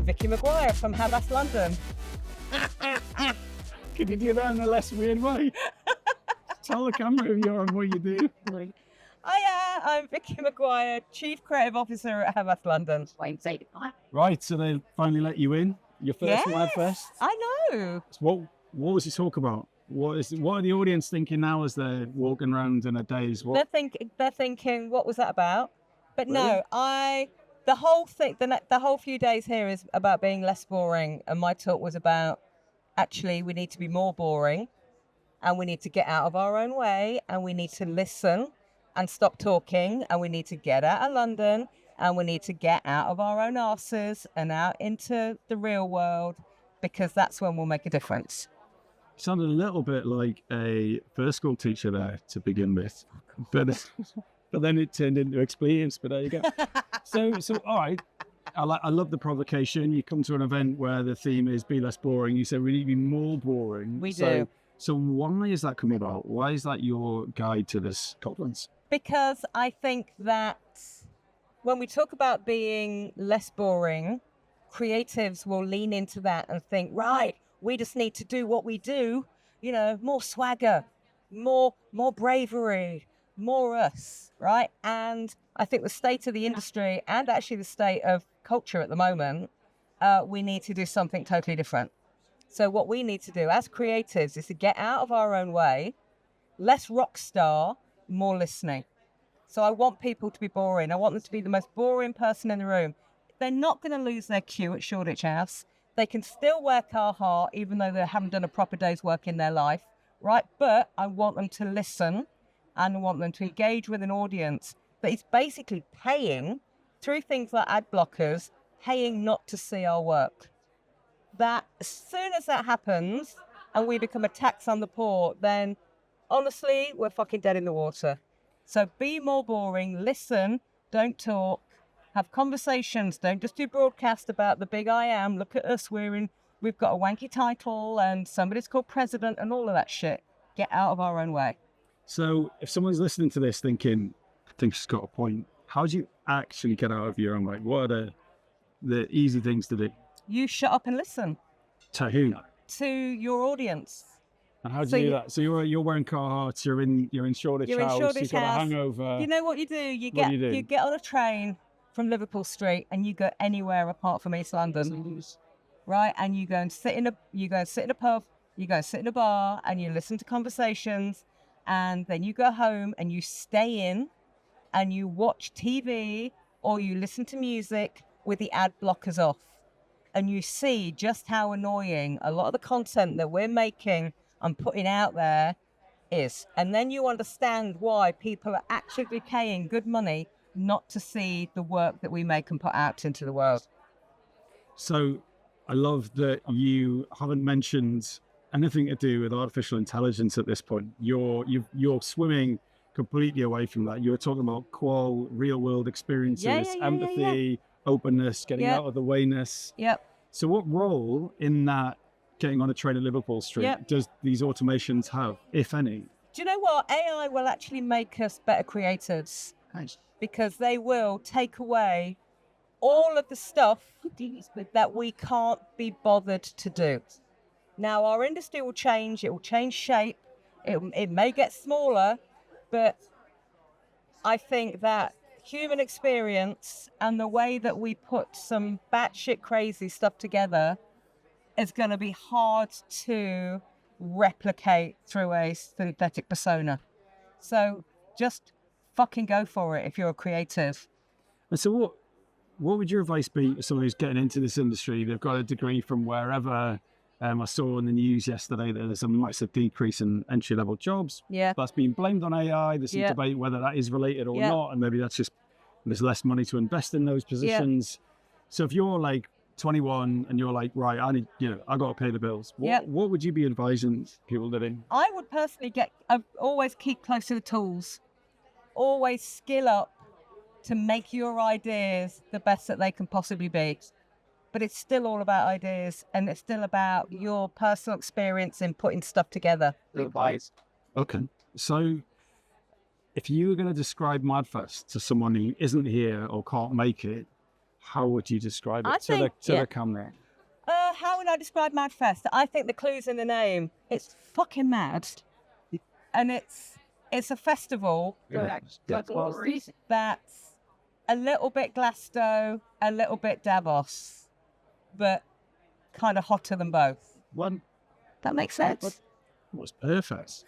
Vicki Maguire from Havas, London. Could you do that in a less weird way? Tell the camera who you are and what you do. I'm Vicki Maguire, Chief Creative Officer at Havas, London. Right, so they finally let you in. Your first Madfest. I know. So what was your talk about? What are the audience thinking now as they're walking around in a daze? They're thinking, what was that about? But Really? no, the whole thing, the whole few days here is about being less boring, and my talk was about actually we need to be more boring, and we need to get out of our own way, and we need to listen and stop talking, and we need to get out of London, and we need to get out of our own arses and out into the real world, because that's when we'll make a difference. Sounded a little bit like a first school teacher there to begin with, but then it turned into experience. But there you go. So all right. I love the provocation. You come to an event where the theme is be less boring. You say we need to be more boring. We do. So why is that coming about? Why is that your guide to this conference? Because I think that when we talk about being less boring, creatives will lean into that and think, right, we just need to do what we do, more swagger, more bravery, more us, right? And I think the state of the industry and actually the state of culture at the moment, we need to do something totally different. So what we need to do as creatives is to get out of our own way, less rock star, more listening. So I want people to be boring. I want them to be the most boring person in the room. They're not going to lose their cue at Shoreditch House. They can still work hard, even though they haven't done a proper day's work in their life, right? But I want them to listen, and I want them to engage with an audience that is basically paying, through things like ad blockers, paying not to see our work. That as soon as that happens and we become a tax on the poor, then honestly, we're fucking dead in the water. So be more boring, listen, don't talk, have conversations, don't just do broadcast about the big I am. Look at us, we've got a wanky title and somebody's called president and all of that shit. Get out of our own way. So if someone's listening to this thinking, I think she's got a point, how do you actually get out of your own way? What are the easy things to do? You shut up and listen. To who? To your audience. And how do you do that? So you're wearing Carhartt, you're in Shoreditch House, you've got a hangover. You know what you do? You get on a train from Liverpool Street and you go anywhere apart from East London. Right? And you go and sit in a pub, you go and sit in a bar and you listen to conversations, and then you go home and you stay in and you watch TV or you listen to music with the ad blockers off. And you see just how annoying a lot of the content that we're making and putting out there is. And then you understand why people are actively paying good money not to see the work that we make and put out into the world. So I love that you haven't mentioned anything to do with artificial intelligence at this point. You're swimming completely away from that. You're talking about qual, real world experiences, empathy, openness, getting out of the wayness. Yep. So what role in that getting on a train at Liverpool Street does these automations have, if any? Do you know what? AI will actually make us better creators. Nice. Because they will take away all of the stuff that we can't be bothered to do. Now, our industry will change. It will change shape. It may get smaller, but I think that human experience and the way that we put some batshit crazy stuff together is going to be hard to replicate through a synthetic persona. So just fucking go for it if you're a creative. And so what would your advice be to someone who's getting into this industry? They've got a degree from wherever. I saw in the news yesterday that there's a massive decrease in entry-level jobs. Yeah. That's being blamed on AI. There's some debate whether that is related or not, and maybe that's just there's less money to invest in those positions. So if you're like 21 and you're like, right, I got to pay the bills. What would you be advising people doing? I would personally always keep close to the tools. Always skill up to make your ideas the best that they can possibly be. But it's still all about ideas, and it's still about your personal experience in putting stuff together. Okay. So if you were going to describe Madfest to someone who isn't here or can't make it, How would you describe it I to think, the camera? how would I describe Madfest? I think the clue's in the name. It's fucking mad. And it's a festival that's a little bit Glasgow, a little bit Davos, but kind of hotter than both. One That makes sense. was perfect.